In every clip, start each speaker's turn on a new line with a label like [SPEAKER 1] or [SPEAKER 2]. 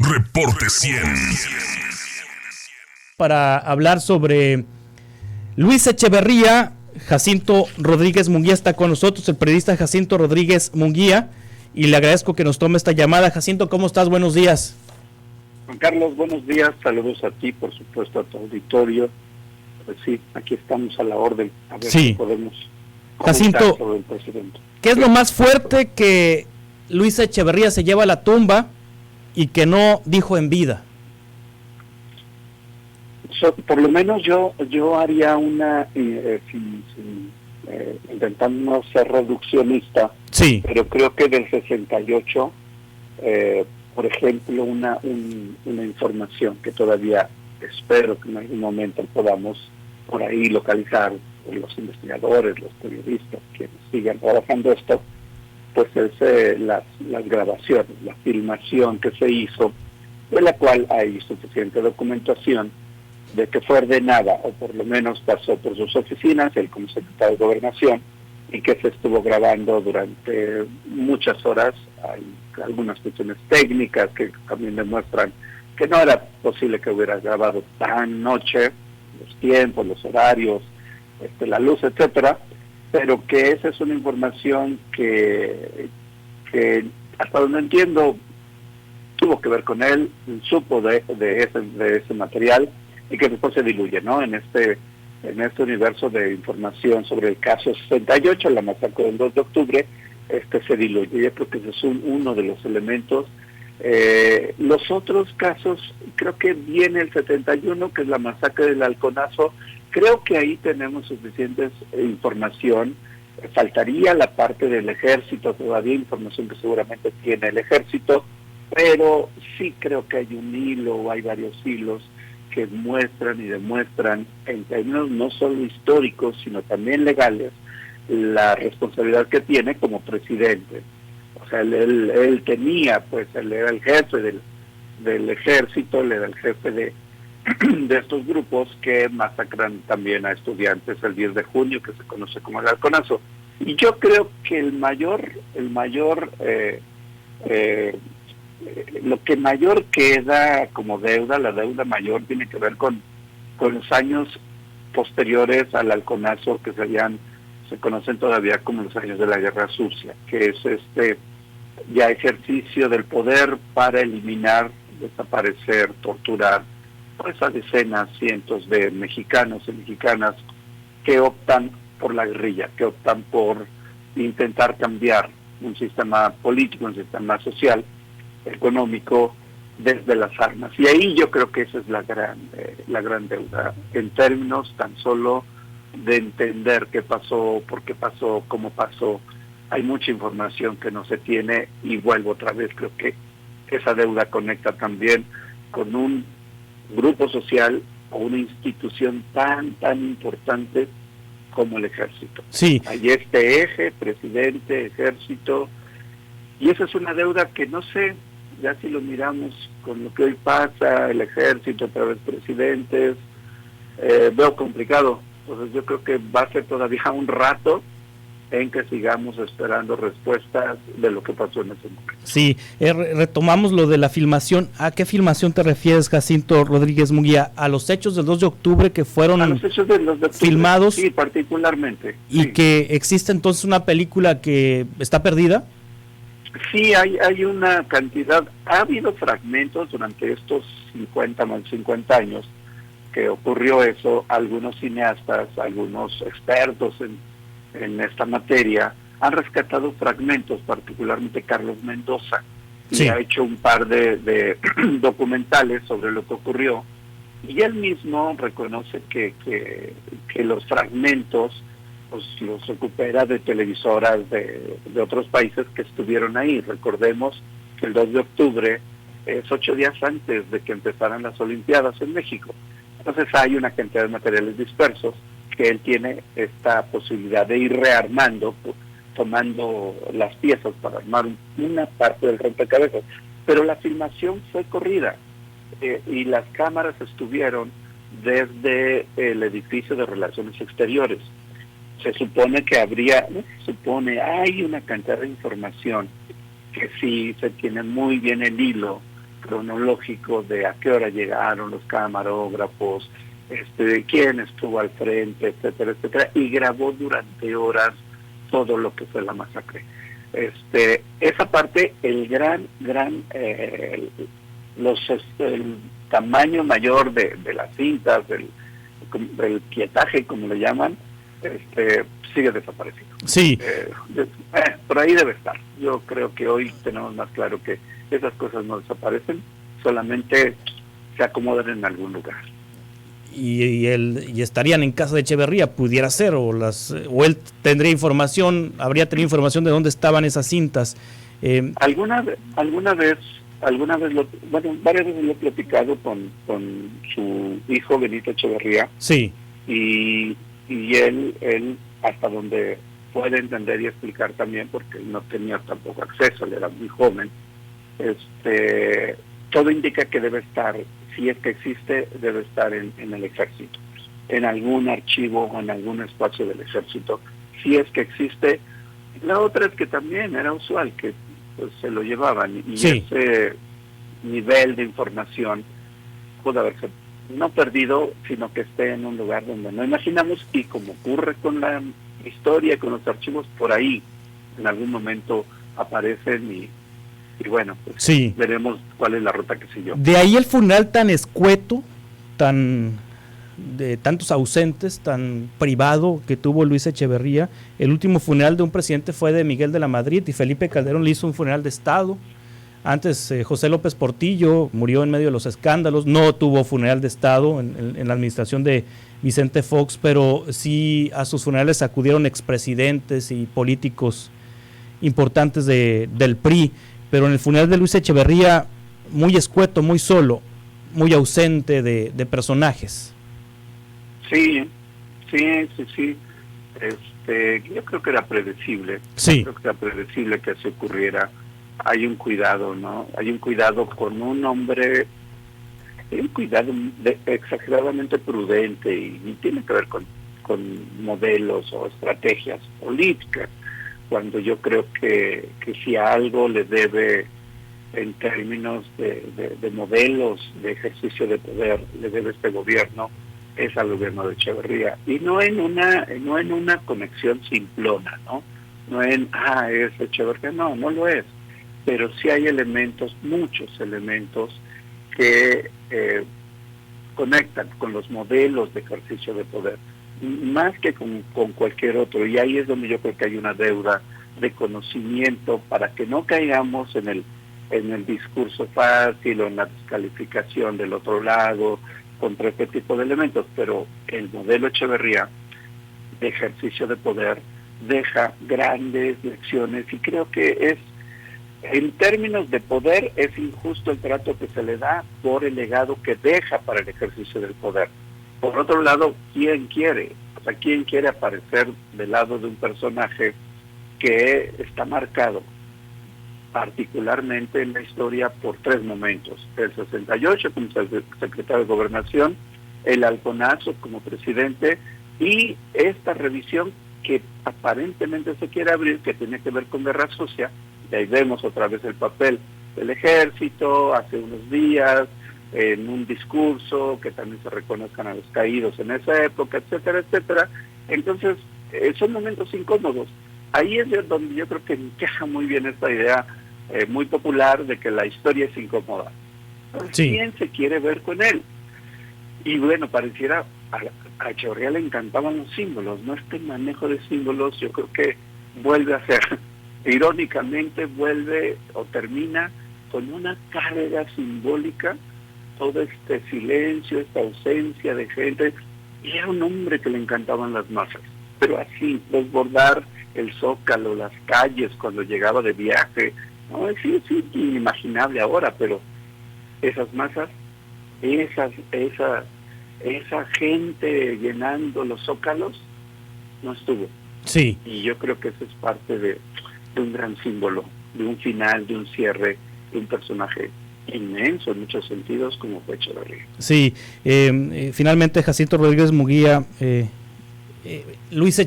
[SPEAKER 1] Reporte 100.
[SPEAKER 2] Para hablar sobre Luis Echeverría, Jacinto Rodríguez Munguía está con nosotros, el periodista Jacinto Rodríguez Munguía, y le agradezco que nos tome esta llamada. Jacinto, ¿cómo estás? Buenos días.
[SPEAKER 3] Juan Carlos, buenos días, saludos a ti, por supuesto a tu auditorio. Pues sí, aquí estamos a la orden, a ver si podemos
[SPEAKER 2] Jacinto,
[SPEAKER 3] sobre el presidente.
[SPEAKER 2] ¿Qué es lo más fuerte que Luis Echeverría se lleva a la tumba y que no dijo en vida?
[SPEAKER 3] Por lo menos yo haría una, intentando no ser reduccionista, pero creo que del 68, por ejemplo, una información que todavía espero que en algún momento podamos por ahí localizar, los investigadores, los periodistas que sigan trabajando esto, pues es las grabaciones, la filmación que se hizo, de la cual hay suficiente documentación de que fue ordenada, o por lo menos pasó por sus oficinas, él como secretario de Gobernación, y que se estuvo grabando durante muchas horas. Hay algunas cuestiones técnicas que también demuestran que no era posible que hubiera grabado tan noche, los tiempos, los horarios, la luz, etcétera, pero que esa es una información que hasta donde entiendo tuvo que ver con él, supo de ese material, y que después se diluye, ¿no? En este universo de información sobre el caso 68, la masacre del 2 de octubre, se diluye. Yo creo que ese es uno de los elementos. Los otros casos, creo que viene el 71, que es la masacre del Halconazo. Creo que ahí tenemos suficiente información. Faltaría la parte del ejército, todavía información que seguramente tiene el ejército, pero sí creo que hay un hilo, o hay varios hilos que muestran y demuestran, en términos no solo históricos, sino también legales, la responsabilidad que tiene como presidente. O sea, él tenía, pues, él era el jefe del ejército, él era el jefe de estos grupos que masacran también a estudiantes el 10 de junio, que se conoce como el Halconazo. Y yo creo que lo que mayor queda como deuda, la deuda mayor, tiene que ver con los años posteriores al Halconazo, que se conocen todavía como los años de la Guerra Sucia, que es ya ejercicio del poder para eliminar, desaparecer, torturar pues a decenas, cientos de mexicanos y mexicanas que optan por la guerrilla, que optan por intentar cambiar un sistema político, un sistema social, económico, desde las armas. Y ahí yo creo que esa es la gran deuda, en términos tan solo de entender qué pasó, por qué pasó, cómo pasó. Hay mucha información que no se tiene, y vuelvo otra vez, creo que esa deuda conecta también con un grupo social o una institución tan importante como el ejército.
[SPEAKER 2] Sí.
[SPEAKER 3] Hay este eje, presidente, ejército, y esa es una deuda que no sé, ya si lo miramos con lo que hoy pasa, el ejército, otra vez presidentes, veo complicado. Entonces yo creo que va a ser todavía un rato en que sigamos esperando respuestas de lo que pasó en ese momento.
[SPEAKER 2] Sí, retomamos lo de la filmación. ¿A qué filmación te refieres, Jacinto Rodríguez Munguía? ¿A los hechos del 2 de octubre que fueron filmados?
[SPEAKER 3] Sí, particularmente.
[SPEAKER 2] ¿Y que existe entonces una película que está perdida?
[SPEAKER 3] Sí, hay una cantidad. Ha habido fragmentos durante estos 50 años que ocurrió eso. Algunos cineastas, algunos expertos en esta materia han rescatado fragmentos, particularmente Carlos Mendoza, y ha hecho un par de documentales sobre lo que ocurrió, y él mismo reconoce que los fragmentos los recupera de televisoras de otros países que estuvieron ahí. Recordemos que el 2 de octubre es 8 días antes de que empezaran las Olimpiadas en México. Entonces hay una cantidad de materiales dispersos que él tiene esta posibilidad de ir rearmando, tomando las piezas para armar una parte del rompecabezas. Pero la filmación fue corrida, y las cámaras estuvieron desde el edificio de Relaciones Exteriores. Se supone que hay una cantidad de información que sí se tiene muy bien el hilo, cronológico de a qué hora llegaron los camarógrafos, quién estuvo al frente, etcétera, etcétera, y grabó durante horas todo lo que fue la masacre. Esa parte, el tamaño mayor de las cintas, del pietaje, como le llaman, sigue desaparecido.
[SPEAKER 2] Sí.
[SPEAKER 3] Por ahí debe estar. Yo creo que hoy tenemos más claro que esas cosas no desaparecen, solamente se acomodan en algún lugar.
[SPEAKER 2] Y estarían en casa de Echeverría, pudiera ser, o él tendría información, habría tenido información de dónde estaban esas cintas.
[SPEAKER 3] Alguna vez varias veces lo he platicado con su hijo Benito Echeverría.
[SPEAKER 2] Sí.
[SPEAKER 3] Y él hasta donde puede entender y explicar también, porque él no tenía tampoco acceso, él era muy joven, todo indica que debe estar, si es que existe, debe estar en el ejército, en algún archivo o en algún espacio del ejército, si es que existe. La otra es que también era usual que pues, se lo llevaban, y sí, ese nivel de información puede haberse no perdido, sino que esté en un lugar donde no imaginamos, y como ocurre con la historia, con los archivos, por ahí en algún momento aparecen y bueno, pues sí, veremos cuál es la ruta que siguió.
[SPEAKER 2] De ahí el funeral tan escueto, de tantos ausentes, tan privado que tuvo Luis Echeverría. El último funeral de un presidente fue de Miguel de la Madrid, y Felipe Calderón le hizo un funeral de Estado. Antes José López Portillo murió en medio de los escándalos, no tuvo funeral de Estado en la administración de Vicente Fox, pero sí a sus funerales acudieron expresidentes y políticos importantes del PRI. Pero en el funeral de Luis Echeverría, muy escueto, muy solo, muy ausente de personajes.
[SPEAKER 3] Sí. Yo creo que era predecible.
[SPEAKER 2] Sí.
[SPEAKER 3] Creo que era predecible que se ocurriera. Hay un cuidado, ¿no? Hay un cuidado con un hombre, hay un cuidado exageradamente prudente, y tiene que ver con modelos o estrategias políticas. Cuando yo creo que si a algo le debe, en términos de modelos de ejercicio de poder, le debe este gobierno, es al gobierno de Echeverría, y no en una conexión simplona, no es Echeverría, no lo es, pero sí hay elementos, muchos elementos que conectan con los modelos de ejercicio de poder, más que con cualquier otro, y ahí es donde yo creo que hay una deuda de conocimiento para que no caigamos en el discurso fácil o en la descalificación del otro lado contra este tipo de elementos. Pero el modelo Echeverría de ejercicio de poder deja grandes lecciones, y creo que en términos de poder es injusto el trato que se le da por el legado que deja para el ejercicio del poder. Por otro lado, ¿quién quiere aparecer del lado de un personaje que está marcado particularmente en la historia por tres momentos? El 68 como secretario de Gobernación, el halconazo como presidente, y esta revisión que aparentemente se quiere abrir, que tiene que ver con guerra sucia. Y ahí vemos otra vez el papel del ejército hace unos días, en un discurso, que también se reconozcan a los caídos en esa época, etcétera, etcétera. Entonces, son momentos incómodos. Ahí es donde yo creo que encaja muy bien esta idea muy popular de que la historia es incómoda.
[SPEAKER 2] Sí.
[SPEAKER 3] ¿Quién se quiere ver con él? Y bueno, pareciera, a Echeverría le encantaban los símbolos, ¿no? Este manejo de símbolos yo creo que vuelve a ser, irónicamente vuelve o termina con una carga simbólica, todo este silencio, esta ausencia de gente. Y era un hombre que le encantaban las masas, pero así, desbordar el Zócalo, las calles cuando llegaba de viaje, no, sí, inimaginable ahora, pero esas masas, esa gente llenando los Zócalos, no estuvo.
[SPEAKER 2] Sí.
[SPEAKER 3] Y yo creo que eso es parte de un gran símbolo, de un final, de un cierre, de un personaje inmenso en muchos sentidos como fue Echeverría.
[SPEAKER 2] Sí, finalmente Jacinto Rodríguez Munguía, Luis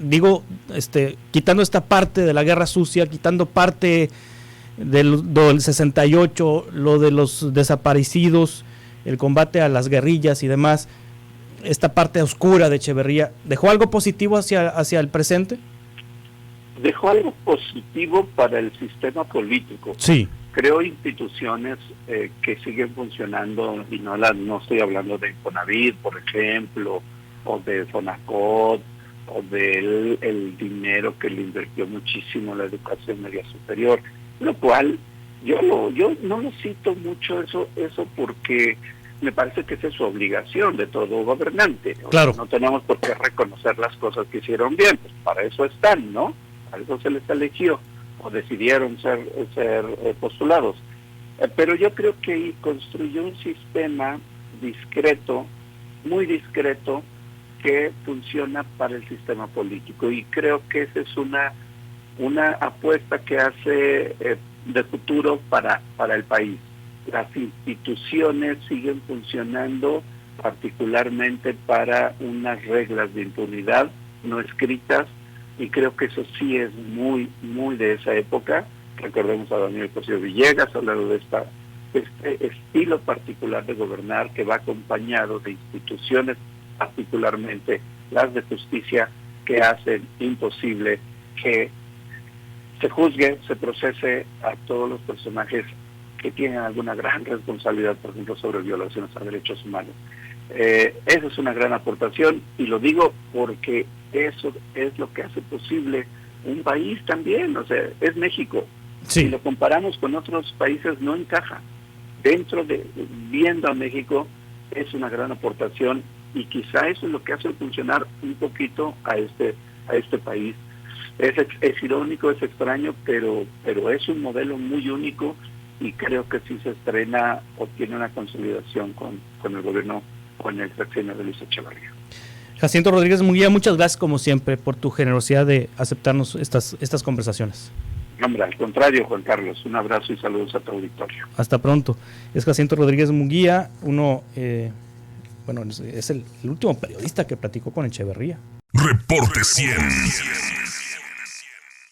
[SPEAKER 2] digo, quitando esta parte de la guerra sucia, quitando parte del 68, lo de los desaparecidos, el combate a las guerrillas y demás, esta parte oscura de Echeverría, ¿dejó algo positivo hacia el presente?
[SPEAKER 3] Dejó algo positivo para el sistema político.
[SPEAKER 2] Sí.
[SPEAKER 3] Creó instituciones que siguen funcionando, y no estoy hablando de Infonavit, por ejemplo, o de Fonacot, o del el dinero que le invirtió muchísimo la educación media superior, lo cual yo no lo cito mucho eso porque me parece que esa es su obligación de todo gobernante.
[SPEAKER 2] Claro.
[SPEAKER 3] No tenemos por qué reconocer las cosas que hicieron bien, pues para eso están, ¿no? Para eso se les eligió o decidieron ser postulados. Pero yo creo que construyó un sistema discreto, muy discreto, que funciona para el sistema político, y creo que esa es una apuesta que hace de futuro para el país. Las instituciones siguen funcionando particularmente para unas reglas de impunidad no escritas, y creo que eso sí es muy, muy de esa época. Recordemos a Daniel Cosío Villegas hablando de este estilo particular de gobernar, que va acompañado de instituciones, particularmente las de justicia, que hacen imposible que se juzgue, se procese a todos los personajes que tienen alguna gran responsabilidad, por ejemplo, sobre violaciones a derechos humanos. Esa es una gran aportación, y lo digo porque eso es lo que hace posible un país también, o sea, es México.
[SPEAKER 2] Sí.
[SPEAKER 3] Si lo comparamos con otros países, no encaja. Viendo a México, es una gran aportación, y quizá eso es lo que hace funcionar un poquito a este país. Es irónico, es extraño, pero es un modelo muy único, y creo que sí se estrena o tiene una consolidación con el gobierno, con el sexenio de Luis Echeverría.
[SPEAKER 2] Jacinto Rodríguez Munguía, muchas gracias como siempre por tu generosidad de aceptarnos estas conversaciones.
[SPEAKER 3] Hombre, al contrario, Juan Carlos, un abrazo y saludos a tu auditorio.
[SPEAKER 2] Hasta pronto. Es Jacinto Rodríguez Munguía, es el último periodista que platicó con Echeverría.
[SPEAKER 1] Reporte 100.